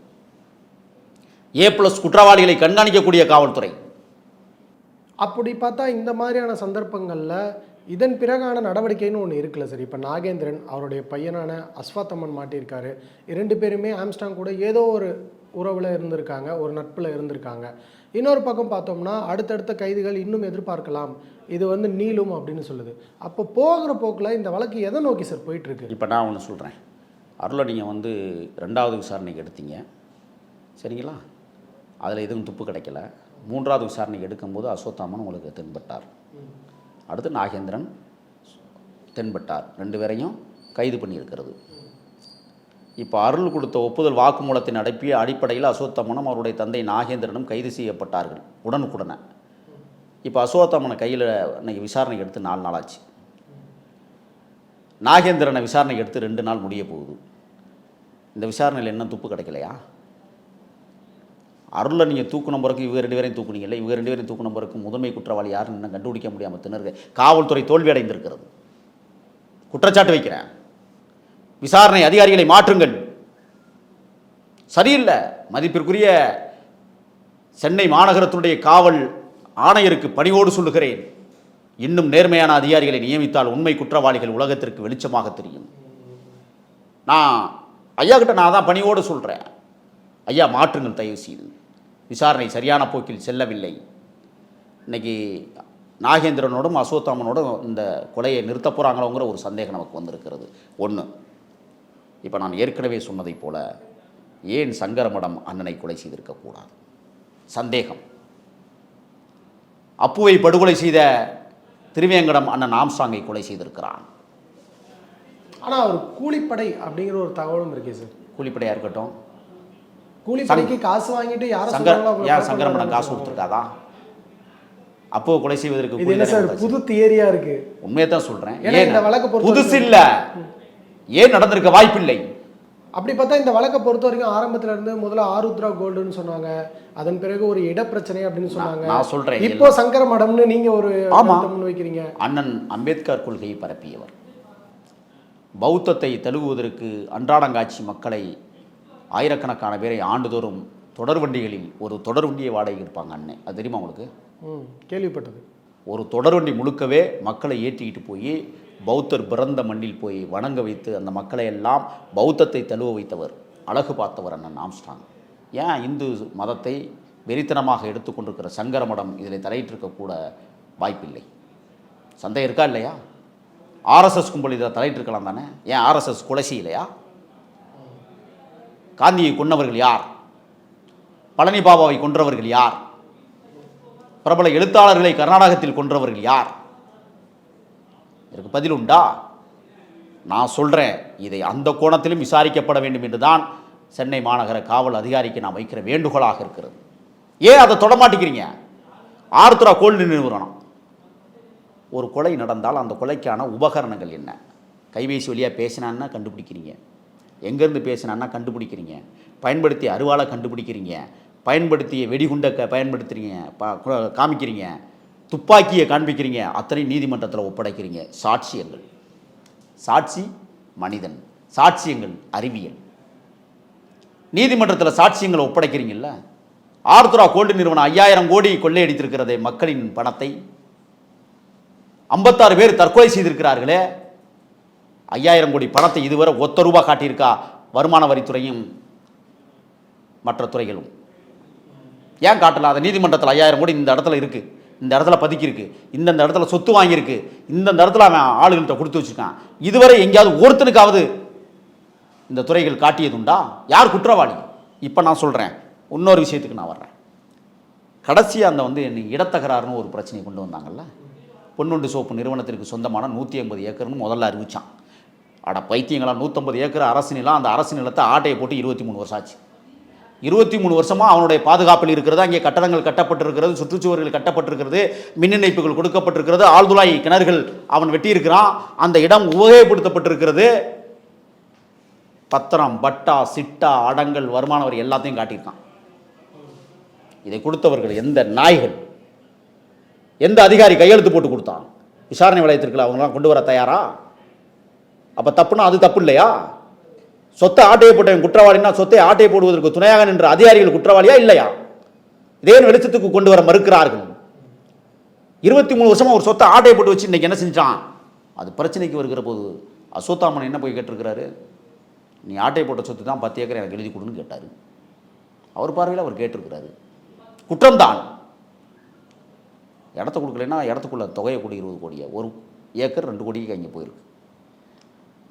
A+ குற்றவாளிகளை கண்காணிக்கக்கூடிய காவல்துறை. அப்படி பார்த்தா இந்த மாதிரியான சந்தர்ப்பங்களில் இதன் பிறகான நடவடிக்கைன்னு ஒன்று இருக்குல்ல சார். இப்போ நாகேந்திரன் அவருடைய பையனான அஸ்வாத்தம்மன் மாட்டியிருக்காரு. 2 பேருமே ஆம்ஸ்ட்ராங் கூட ஏதோ ஒரு உறவில் இருந்திருக்காங்க, ஒரு நட்பில் இருந்திருக்காங்க. இன்னொரு பக்கம் பார்த்தோம்னா அடுத்தடுத்த கைதுகள் இன்னும் எதிர்பார்க்கலாம், இது வந்து நீளும் அப்படின்னு சொல்லுது. அப்போ போகிற போக்கில் இந்த வழக்கு எதை நோக்கி சார் போயிட்டுருக்கு? இப்போ நான் ஒன்று சொல்கிறேன், அருளை நீங்கள் வந்து 2வது விசாரணைக்கு எடுத்தீங்க சரிங்களா? அதில் எதுவும் துப்பு கிடைக்கல. 3வது விசாரணைக்கு எடுக்கும்போது அஸ்வத்தாமன் உங்களுக்கு தென்பட்டார். அடுத்து நாகேந்திரன் தென்பட்டார். 2 பேரையும் கைது பண்ணியிருக்கிறது. இப்போ அருள் கொடுத்த ஒப்புதல் வாக்குமூலத்தின் அடிப்படையில் அஸ்வத்தாமனும் அவருடைய தந்தை நாகேந்திரனும் கைது செய்யப்பட்டார்கள் உடனுக்குடனே. இப்போ அஸ்வத்தாமனை கையில் இன்னைக்கு விசாரணைக்கு எடுத்து 4 நாள் ஆச்சு. நாகேந்திரனை விசாரணைக்கு எடுத்து 2 நாள் முடிய போகுது. இந்த விசாரணையில் என்ன துப்பு கிடைக்கலையா? அருளை நீங்கள் தூக்குன பிறகு இவங்க 2 பேரையும் தூக்குனீங்கல்ல, இவங்க 2 பேரையும் தூக்குன பிறகு முதன்மை குற்றவாளி யாருன்னு இன்னும் கண்டுபிடிக்க முடியாமல் திணறுக. காவல்துறை தோல்வி அடைந்திருக்கிறது. குற்றச்சாட்டு வைக்கிறேன், விசாரணை அதிகாரிகளை மாற்றுங்கள். சரியில்லை. மதிப்பிற்குரிய சென்னை மாநகரத்தினுடைய காவல் ஆணையருக்கு பணிவோடு சொல்லுகிறேன், இன்னும் நேர்மையான அதிகாரிகளை நியமித்தால் உண்மை குற்றவாளிகள் உலகத்திற்கு வெளிச்சமாக தெரியும். நான் ஐயா கிட்ட நான் தான் பணிவோடு சொல்கிறேன், ஐயா மாற்றுங்கள் தயவு செய்து. விசாரணை சரியான போக்கில் செல்லவில்லை. இன்றைக்கி நாகேந்திரனோடும் அஸ்வத்தாமனோடும் இந்த கொலையை நிறுத்த போகிறாங்களோங்கிற ஒரு சந்தேகம் நமக்கு வந்திருக்கிறது. 1. இப்போ நான் ஏற்கனவே சொன்னதைப் போல ஏன் சங்கரமடம் அண்ணனை கொலை செய்திருக்கக்கூடாது? சந்தேகம். அப்புவை படுகொலை செய்த திருவேங்கடம் அண்ணன் ஆம்ஸ்ட்ராங்கை கொலை செய்திருக்கிறான். ஆனால் அவர் கூலிப்படை அப்படிங்கிற ஒரு தகவலும் இருக்கே சார். கூலிப்படையாக இருக்கட்டும், கூலிப்படைக்கு காசு வாங்கிட்டு யார் சங்கரமடம் காசு கொடுத்துருக்காதா? அப்போ கொலை செய்வதற்கு இது என்ன சார் புது தியரியா இருக்கு? உண்மையை தான் சொல்கிறேன். இந்த வழக்கு புதுசு இல்லை, ஏன் நடந்திருக்க வாய்ப்பில்லை. அப்படி பார்த்தா இந்த வழக்கை பொறுத்த வரைக்கும் ஆரம்பத்துல இருந்து முதல்ல ஆருத்ரா கோல்டுன்னு சொன்னாங்க, அதன் பிறகு ஒரு இடப்பிரச்சனை அப்படின்னு சொன்னாங்க. நான் சொல்றேன், இப்போ சங்கரமடம்னு நீங்க ஒரு முன் வைக்கிறீங்க. அண்ணன் அம்பேத்கர் கொள்கையை பரப்பியவர், பௌத்தத்தை தழுவுவதற்கு அன்றாடங்காட்சி மக்களை ஆயிரக்கணக்கான பேரை ஆண்டுதோறும் தொடர்வண்டிகளில் ஒரு தொடர்வண்டியை வாடகை இருப்பாங்க அண்ணன். அது தெரியுமா உங்களுக்கு? கேள்விப்பட்டது. ஒரு தொடர்வண்டி முழுக்கவே மக்களை ஏற்றிக்கிட்டு போய் பௌத்தர் பிறந்த மண்ணில் போய் வணங்க வைத்து அந்த மக்களை எல்லாம் பௌத்தத்தை தழுவ வைத்தவர், அழகு பார்த்தவர் அண்ணன் ஆம்ஸ்ட்ராங். ஏன் இந்து மதத்தை வெறித்தனமாக எடுத்துக்கொண்டிருக்கிற சங்கர மடம் இதில் தலையிட்டிருக்கக்கூட வாய்ப்பில்லை? சந்தேகம் இருக்கா இல்லையா? ஆர்எஸ்எஸ் கும்பல் இதில் தலையிட்டிருக்கலாம் தானே? ஏன் ஆர்எஸ்எஸ் கொலை செய்யலையா? காந்தியை கொன்றவர்கள் யார்? பழனி பாபாவை கொன்றவர்கள் யார்? பிரபல எழுத்தாளர்களை கர்நாடகத்தில் கொன்றவர்கள் யார்? இதற்கு பதில் உண்டா? நான் சொல்கிறேன், இதை அந்த கோணத்திலும் விசாரிக்கப்பட வேண்டும் என்று தான் சென்னை மாநகர காவல் அதிகாரிக்கு நான் வைக்கிற வேண்டுகோளாக இருக்கிறது. ஏன் அதை தொட மாட்டேங்கிறீங்க? ஆருத்ரா கோல்டு நிறுவனம் ஒரு கொலை நடந்தால் அந்த கொலைக்கான உபகரணங்கள் என்ன? கைபேசி வழியாக பேசினான்னா கண்டுபிடிக்கிறீங்க, எங்கேருந்து பேசினான்னா கண்டுபிடிக்கிறீங்க, பயன்படுத்திய அருவாளை கண்டுபிடிக்கிறீங்க, பயன்படுத்திய வெடிகுண்டை பயன்படுத்துகிறீங்க, காமிக்கிறீங்க, துப்பாக்கியை காண்பிக்கிறீங்க, அத்தனை நீதிமன்றத்தில் ஒப்படைக்கிறீங்க. சாட்சியங்கள், சாட்சி மனிதன், சாட்சியங்கள் அறிவியல். நீதிமன்றத்தில் சாட்சியங்களை ஒப்படைக்கிறீங்கல்ல. ஆருத்ரா கோல்டு நிறுவனம் 5000 கோடி கொள்ளையடித்திருக்கிறதே மக்களின் பணத்தை. 56 பேர் தற்கொலை செய்திருக்கிறார்களே. 5000 கோடி பணத்தை இதுவரை ஒத்த ரூபா காட்டியிருக்கா வருமான வரித்துறையும் மற்ற துறைகளும்? ஏன் காட்டல? அதை நீதிமன்றத்தில் 5000 கோடி இந்த இடத்துல இருக்கு, இந்த இடத்துல பதுக்கியிருக்கு, இந்த இடத்துல சொத்து வாங்கியிருக்கு, இந்த இடத்துல அவன் ஆளுகள்கிட்ட கொடுத்து வச்சிருக்கான். இதுவரை எங்கேயாவது ஒருத்தனுக்காவது இந்த துறைகள் காட்டியதுண்டா? யார் குற்றவாளி? இப்போ நான் சொல்கிறேன், இன்னொரு விஷயத்துக்கு நான் வர்றேன். கடைசியாக அந்த இடத்தகராறுன்னு ஒரு பிரச்சனையை கொண்டு வந்தாங்கல்ல. பொன்னுண்டு சோப்பு நிறுவனத்திற்கு சொந்தமான 150 ஏக்கர்னு முதல்ல அறிவிச்சான். அட பைத்தியங்களா, 150 ஏக்கர் அரசு நிலம். அந்த அரசு நிலத்தை ஆட்டையை போட்டு 23 வருஷம் ஆச்சு. 23 வருஷமாக அவனுடைய பாதுகாப்பில் இருக்கிறது. அங்கே கட்டடங்கள் கட்டப்பட்டிருக்கிறது, சுற்றுச்சுவர்கள் கட்டப்பட்டிருக்கிறது, மின் இணைப்புகள் கொடுக்கப்பட்டிருக்கிறது, ஆழ்துளாய் கிணறுகள் அவன் வெட்டியிருக்கிறான். அந்த இடம் உபயோகப்படுத்தப்பட்டிருக்கிறது. பத்திரம், பட்டா, சிட்டா, அடங்கல், வருமான வரி எல்லாத்தையும் காட்டியிருக்கான். இதை கொடுத்தவர்கள் எந்த நாய்கள், எந்த அதிகாரி கையெழுத்து போட்டு கொடுத்தான்? விசாரணை வளையத்திற்குள்ள அவங்களாம் கொண்டு வர தயாரா? அப்போ தப்புனா அது தப்பு இல்லையா? சொத்தை ஆட்டையை போட்டவன் குற்றவாளினா சொத்தை ஆட்டையை போடுவதற்கு துணையாக நின்ற அதிகாரிகள் குற்றவாளியா இல்லையா? இதே வெளிச்சத்துக்கு கொண்டு வர மறுக்கிறார்கள். 23 வருஷமா ஒரு சொத்தை ஆட்டையை போட்டு வச்சு இன்னைக்கு என்ன செஞ்சான்? அது பிரச்சனைக்கு வருகிற போது அசோத்தாமன் என்ன போய் கேட்டிருக்கிறாரு? நீ ஆட்டையை போட்ட சொத்து தான் 10 ஏக்கர் எனக்கு எழுதி கொடுன்னு கேட்டார். அவர் பார்வையில் அவர் கேட்டிருக்கிறாரு. குற்றம்தான். இடத்த கொடுக்கலன்னா இடத்துக்குள்ள தொகையை கூடி 20 கோடியா, 1 ஏக்கர் 2 கோடிக்கு அங்கே போயிருக்கு.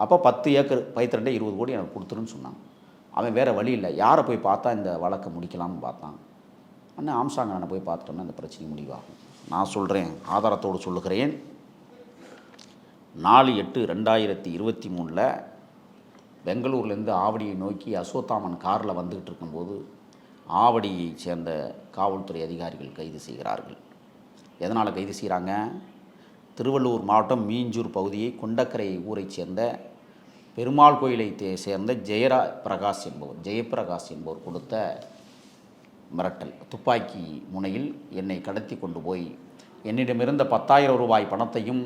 அப்போ 10 ஏக்கர் 12 20 கோடி எனக்கு கொடுத்துருன்னு சொன்னான். அவன் வேறு வழி இல்லை, யாரை போய் பார்த்தா இந்த வழக்கை முடிக்கலாம்னு பார்த்தான். அண்ணன் ஆம்சாங் அண்ணனை போய் பார்த்துட்டோம்னா இந்த பிரச்சனை முடிவாகும். நான் சொல்கிறேன், ஆதாரத்தோடு சொல்லுகிறேன். 4/8/2023 பெங்களூர்லேருந்து ஆவடியை நோக்கி அசோத்தாமன் காரில் வந்துக்கிட்டு இருக்கும்போது ஆவடியை சேர்ந்த காவல்துறை அதிகாரிகள் கைது செய்கிறார்கள். எதனால் கைது செய்கிறாங்க? திருவள்ளூர் மாவட்டம் மீஞ்சூர் பகுதியை கொண்டக்கரை ஊரைச் சேர்ந்த பெருமாள் கோயிலை சேர்ந்த ஜெயபிரகாஷ் என்பவர் கொடுத்த மிரட்டல். துப்பாக்கி முனையில் என்னை கடத்தி கொண்டு போய் என்னிடமிருந்த 10,000 ரூபாய் பணத்தையும்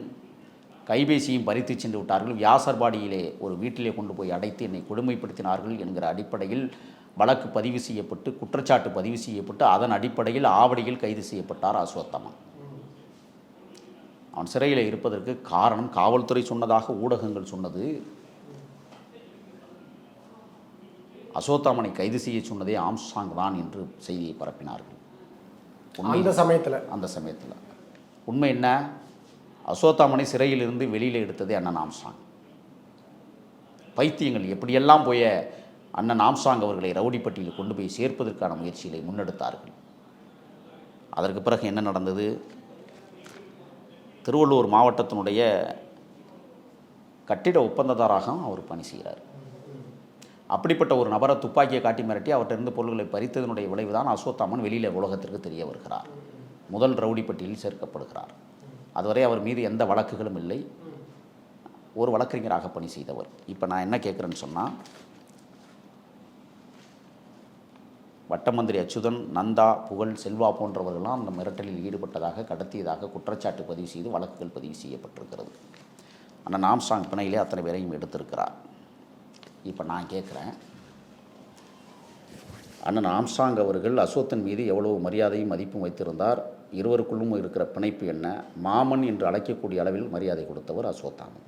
கைபேசியும் பறித்து சென்று விட்டார்கள். வியாசர்பாடியிலே ஒரு வீட்டிலே கொண்டு போய் அடைத்து என்னை கொடுமைப்படுத்தினார்கள் என்கிற அடிப்படையில் வழக்கு பதிவு செய்யப்பட்டு, குற்றச்சாட்டு பதிவு செய்யப்பட்டு, அதன் அடிப்படையில் ஆவடியில் கைது செய்யப்பட்டார் அசோத்தாமன். அவன் சிறையில் இருப்பதற்கு காரணம் காவல்துறை சொன்னதாக ஊடகங்கள் சொன்னது. அசோத்தாமனை கைது செய்ய சொன்னதே ஆம்ஸ்ட்ராங் தான் என்று செய்தியை பரப்பினார்கள். அந்த சமயத்தில் உண்மை என்ன? அசோத்தாமனை சிறையிலிருந்து வெளியில் எடுத்ததே அண்ணன் ஆம்ஸ்ட்ராங். பைத்தியங்கள் எப்படியெல்லாம் போய அண்ணன் ஆம்ஸ்ட்ராங் அவர்களை ரவுடிப்பட்டியில் கொண்டு போய் சேர்ப்பதற்கான முயற்சிகளை முன்னெடுத்தார்கள். அதற்கு பிறகு என்ன நடந்தது? திருவள்ளூர் மாவட்டத்தினுடைய கட்டிட ஒப்பந்ததாராக அவர் பணி செய்கிறார். அப்படிப்பட்ட ஒரு நபரை துப்பாக்கியை காட்டி மிரட்டி அவற்றிலிருந்து பொருள்களை பறித்ததனுடைய விளைவு தான் அசோத்தாமன் வெளியில் உலகத்திற்கு தெரிய வருகிறார். முதல் ரவுடிப்பட்டியில் சேர்க்கப்படுகிறார். அதுவரை அவர் மீது எந்த வழக்குகளும் இல்லை. ஒரு வழக்கறிஞராக பணி செய்தவர். இப்போ நான் என்ன கேட்குறேன்னு சொன்னால், வட்டமந்திரி அச்சுதன், நந்தா, புகழ், செல்வா போன்றவர்கள்லாம் அந்த மிரட்டலில் ஈடுபட்டதாக, கடத்தியதாக குற்றச்சாட்டு பதிவு செய்து வழக்குகள் பதிவு செய்யப்பட்டிருக்கிறது. ஆனால் ஆம்ஸ்ட்ராங் பிணையிலே அத்தனை பேரையும் எடுத்திருக்கிறார். இப்போ நான் கேட்குறேன், அண்ணன் ஆம்ஸ்ட்ராங் அவர்கள் அசோத்தன் மீது எவ்வளவு மரியாதையும் மதிப்பும் வைத்திருந்தார்? இருவருக்குள்ளும் இருக்கிற பிணைப்பு என்ன? மாமன் என்று அழைக்கக்கூடிய அளவில் மரியாதை கொடுத்தவர் அசோத்தாமன்.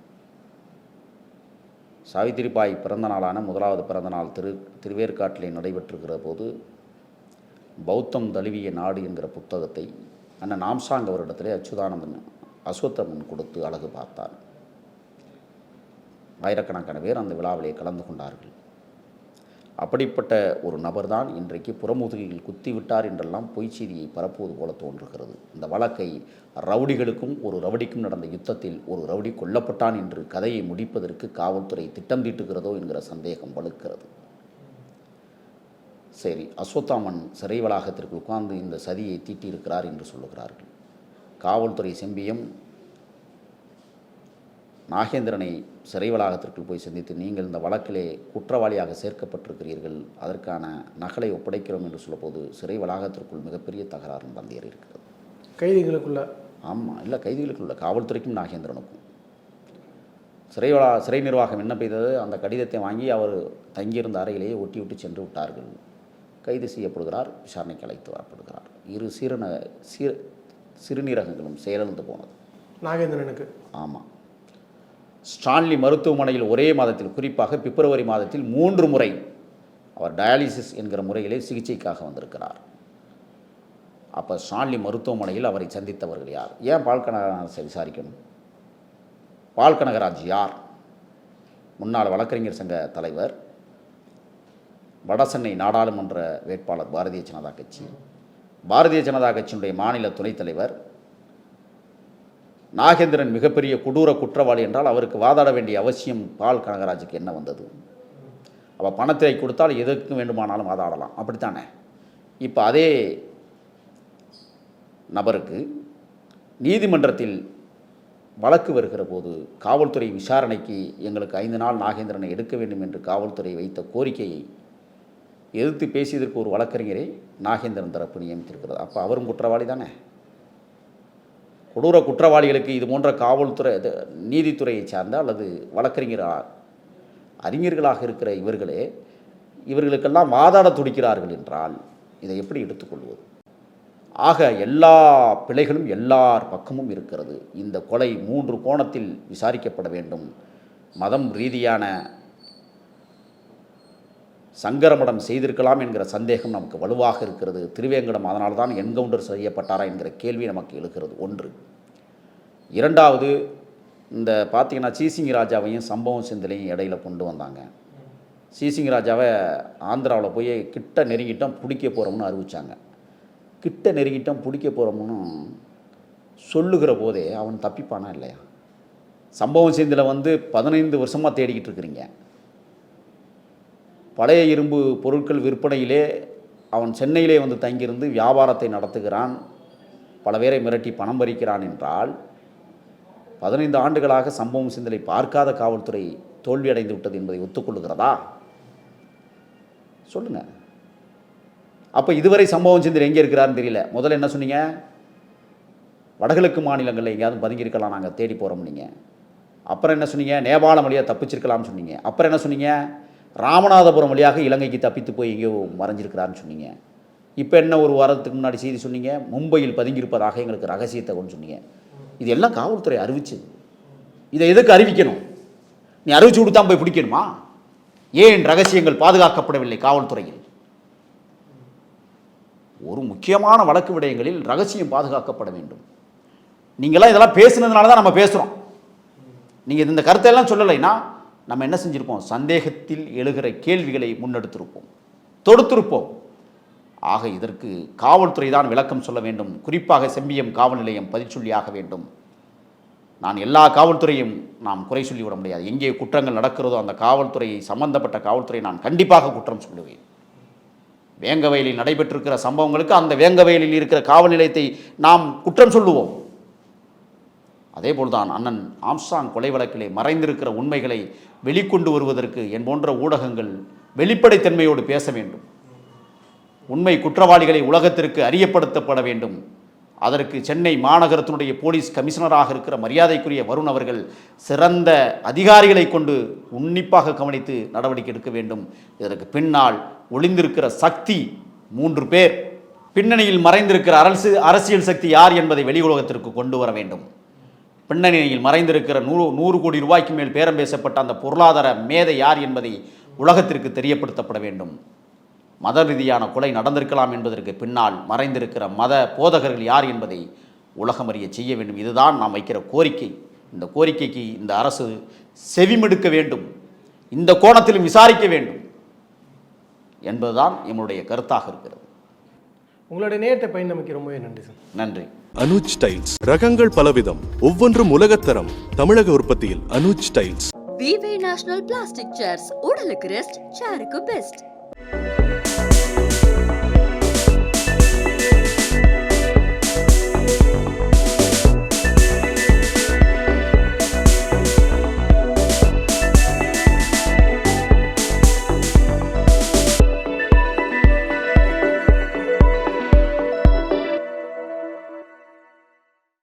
சாவித்திரிபாய் பிறந்த நாளான முதலாவது பிறந்த நாள் திருவேற்காட்டிலே நடைபெற்றிருக்கிற போது பௌத்தம் தழுவிய நாடு என்கிற புத்தகத்தை அண்ணன் ஆம்ஸ்ட்ராங் அவரிடத்திலே அச்சுதானந்தன் அஸ்வத்தமன் கொடுத்து அழகு பார்த்தார். ஆயிரக்கணக்கான பேர் அந்த விழாவிலே கலந்து கொண்டார்கள். அப்படிப்பட்ட ஒரு நபர்தான் இன்றைக்கு புறமுதுகில் குத்திவிட்டார் என்றெல்லாம் பொய் செய்தியை பரப்புவது போல தோன்றுகிறது. இந்த வழக்கை ரவுடிகளுக்கும் ஒரு ரவுடிக்கும் நடந்த யுத்தத்தில் ஒரு ரவுடி கொல்லப்பட்டான் என்று கதையை முடிப்பதற்கு காவல்துறை திட்டம் தீட்டுகிறதோ என்கிற சந்தேகம் வலுக்கிறது. சரி, அஸ்வத்தாமன் சிறை வளாகத்திற்கு உட்கார்ந்து இந்த சதியை தீட்டியிருக்கிறார் என்று சொல்லுகிறார்கள். காவல்துறை செம்பியம் நாகேந்திரனை சிறை வளாகத்திற்குள் போய் சந்தித்து, நீங்கள் இந்த வழக்கிலே குற்றவாளியாக சேர்க்கப்பட்டிருக்கிறீர்கள், அதற்கான நகலை ஒப்படைக்கிறோம் என்று சொல்லப்போது சிறை வளாகத்திற்குள் மிகப்பெரிய தகராறு நடந்தேறி இருக்கிறது. கைதிகளுக்குள்ள? ஆமாம், இல்லை, கைதிகளுக்குள்ள, காவல்துறைக்கும் நாகேந்திரனுக்கும். சிறை நிர்வாகம் என்ன செய்தது, அந்த கடிதத்தை வாங்கி அவர் தங்கியிருந்த அறையிலேயே ஒட்டி விட்டு சென்று விட்டார்கள். கைது செய்யப்படுகிறார், விசாரணைக்கு அழைத்து வரப்படுகிறார். இரு சிறுநீரகங்களும் செயலிழந்து போனது நாகேந்திரனுக்கு. ஆமாம். ஸ்டான்லி மருத்துவமனையில் ஒரே மாதத்தில், குறிப்பாக பிப்ரவரி மாதத்தில் 3 முறை அவர் டயாலிசிஸ் என்கிற முறையிலே சிகிச்சைக்காக வந்திருக்கிறார். அப்போ ஸ்டான்லி மருத்துவமனையில் அவரை சந்தித்தவர்கள் யார்? ஏன் பால் கனகராஜை விசாரிக்கணும்? பால் கனகராஜ் யார்? முன்னாள் வழக்கறிஞர் சங்க தலைவர், வடசென்னை நாடாளுமன்ற வேட்பாளர் பாரதிய ஜனதா கட்சி, பாரதிய ஜனதா கட்சியினுடைய மாநில துணைத் தலைவர். நாகேந்திரன் மிகப்பெரிய கொடூர குற்றவாளி என்றால் அவருக்கு வாதாட வேண்டிய அவசியம் பால் கனகராஜுக்கு என்ன வந்தது? அவள் பணத்தை கொடுத்தால் எதற்கு வேண்டுமானாலும் வாதாடலாம், அப்படித்தானே? இப்போ அதே நபருக்கு நீதிமன்றத்தில் வழக்கு வருகிற போது காவல்துறை விசாரணைக்கு எங்களுக்கு 5 நாள் நாகேந்திரனை எடுக்க வேண்டும் என்று காவல்துறை வைத்த கோரிக்கையை எதிர்த்து பேசியதற்கு ஒரு வழக்கறிஞரை நாகேந்திரன் தரப்பு நியமித்திருக்கிறது. அப்போ அவரும் குற்றவாளி தானே? கொடூர குற்றவாளிகளுக்கு இது போன்ற காவல்துறை, நீதித்துறையை சார்ந்த அல்லது அறிஞர்களாக இருக்கிற இவர்களுக்கெல்லாம் வாதாட துடிக்கிறார்கள் என்றால் இதை எப்படி எடுத்துக்கொள்வது? ஆக எல்லா பிழைகளும் எல்லார் பக்கமும் இருக்கிறது. இந்த கொலை 3 கோணத்தில் விசாரிக்கப்பட வேண்டும். மதம் ரீதியான சங்கரமடம் செய்திருக்கலாம் என்கிற சந்தேகம் நமக்கு வலுவாக இருக்கிறது. திருவேங்கடம் அதனால் தான் என்கவுண்டர் செய்யப்பட்டாரா என்கிற கேள்வி நமக்கு எழுகிறது. 1. 2வது, இந்த பார்த்தீங்கன்னா சிசிங் ராஜாவையும் சம்பவம் செந்திலையும் இடையில கொண்டு வந்தாங்க. சிசிங் ராஜாவை ஆந்திராவில் போய் கிட்ட நெருங்கிட்டோம் பிடிக்க போகிறோம்னு அறிவித்தாங்க. கிட்ட நெருங்கிட்டோம் பிடிக்க போகிறோம்னு சொல்லுகிற போதே அவன் தப்பிப்பானா இல்லையா? சம்பவம் செந்தில 15 வருஷமாக தேடிக்கிட்டு இருக்கிறீங்க. பழைய இரும்பு பொருட்கள் விற்பனையிலே அவன் சென்னையிலே தங்கியிருந்து வியாபாரத்தை நடத்துகிறான், பல பேரை மிரட்டி பணம் பறிக்கிறான் என்றால் 15 ஆண்டுகளாக சம்பவம் செந்திலை பார்க்காத காவல்துறை தோல்வியடைந்து விட்டது என்பதை ஒத்துக்கொள்ளுகிறதா? சொல்லுங்க. அப்போ இதுவரை சம்பவம் செந்தில் எங்கே இருக்கிறாருன்னு தெரியல. முதல்ல என்ன சொன்னீங்க? வடகிழக்கு மாநிலங்களில் எங்கேயாவது பதுங்கியிருக்கலாம், நாங்கள் தேடி போகிறோம் நீங்கள். அப்புறம் என்ன சொன்னீங்க? நேபாளம் வழியாக தப்பிச்சிருக்கலாம்னு சொன்னீங்க. அப்புறம் என்ன சொன்னீங்க? ராமநாதபுரம் வழியாக இலங்கைக்கு தப்பித்து போய் எங்கேயோ மறைஞ்சிருக்கிறான்னு சொன்னீங்க. இப்போ என்ன ஒரு வாரத்துக்கு முன்னாடி செய்தி சொன்னீங்க? மும்பையில் பதுங்கியிருப்பதாக எங்களுக்கு ரகசியத்தை கொண்டு சொன்னீங்க. இது எல்லாம் காவல்துறை அறிவிச்சது. இதை எதுக்கு அறிவிக்கணும்? நீ அறிவிச்சு கொடுத்தா போய் பிடிக்கணுமா? ஏன் ரகசியங்கள் பாதுகாக்கப்படவில்லை காவல்துறையில்? ஒரு முக்கியமான வழக்கு விடயங்களில் ரகசியம் பாதுகாக்கப்பட வேண்டும். நீங்களாம் இதெல்லாம் பேசுனதுனால தான் நம்ம பேசுகிறோம். நீங்கள் இந்த கருத்தையெல்லாம் சொல்லலைன்னா நம்ம என்ன செஞ்சுருப்போம்? சந்தேகத்தில் எழுகிற கேள்விகளை முன்னெடுத்திருப்போம், தொடுத்திருப்போம். ஆக இதற்கு காவல்துறை தான் விளக்கம் சொல்ல வேண்டும். குறிப்பாக செம்பியம் காவல் நிலையம் பதிச்சொல்லியாக வேண்டும். நான் எல்லா காவல்துறையும் நாம் குறை சொல்லிவிட முடியாது. எங்கே குற்றங்கள் நடக்கிறதோ அந்த காவல்துறையை, சம்பந்தப்பட்ட காவல்துறையை நான் கண்டிப்பாக குற்றம் சொல்லுவேன். வேங்கவயலில் நடைபெற்றிருக்கிற சம்பவங்களுக்கு அந்த வேங்கவயலில் இருக்கிற காவல் நிலையத்தை நாம் குற்றம் சொல்லுவோம். அதேபோல்தான் அண்ணன் ஆம்ஸ்ட்ராங் கொலை வழக்கிலே மறைந்திருக்கிற உண்மைகளை வெளிக்கொண்டு வருவதற்கு என் போன்ற ஊடகங்கள் வெளிப்படைத்தன்மையோடு பேச வேண்டும். உண்மை குற்றவாளிகளை உலகத்திற்கு அறியப்படுத்தப்பட வேண்டும். அதற்கு சென்னை மாநகரத்தினுடைய போலீஸ் கமிஷனராக இருக்கிற மரியாதைக்குரிய வருண் அவர்கள் சிறந்த அதிகாரிகளை கொண்டு உன்னிப்பாக கவனித்து நடவடிக்கை எடுக்க வேண்டும். இதற்கு பின்னால் ஒளிந்திருக்கிற சக்தி 3 பேர், பின்னணியில் மறைந்திருக்கிற அரசியல் சக்தி யார் என்பதை வெளி உலகத்திற்கு கொண்டு வர வேண்டும். பின்னணியில் மறைந்திருக்கிற 100 கோடி ரூபாய்க்கு மேல் பேரம் பேசப்பட்ட அந்த பொருளாதார மேதை யார் என்பதை உலகத்திற்கு தெரியப்படுத்தப்பட வேண்டும். மத ரீதியான கொலை நடந்திருக்கலாம் என்பதற்கு பின்னால் மறைந்திருக்கிற மத போதகர்கள் யார் என்பதை உலகமறிய செய்ய வேண்டும். இதுதான் நாம் வைக்கிற கோரிக்கை. இந்த கோரிக்கைக்கு இந்த அரசு செவிமெடுக்க வேண்டும், இந்த கோணத்திலும் விசாரிக்க வேண்டும் என்பதுதான் எங்களுடைய கருத்தாக இருக்கிறது. உங்களுடைய நேரத்தை பயன்படுத்தி ரொம்பவே நன்றி சார். நன்றி. அனுஜ் டைல்ஸ் ரகங்கள் பலவிதம், ஒவ்வொன்றும் உலகத்தரம். தமிழக உற்பத்தியில் அனுஜ் டைல்ஸ். விவே நேஷனல் பிளாஸ்டிக் சேர்ஸ் உடலுக்கு ரெஸ்ட், சேருக்கு பெஸ்ட்.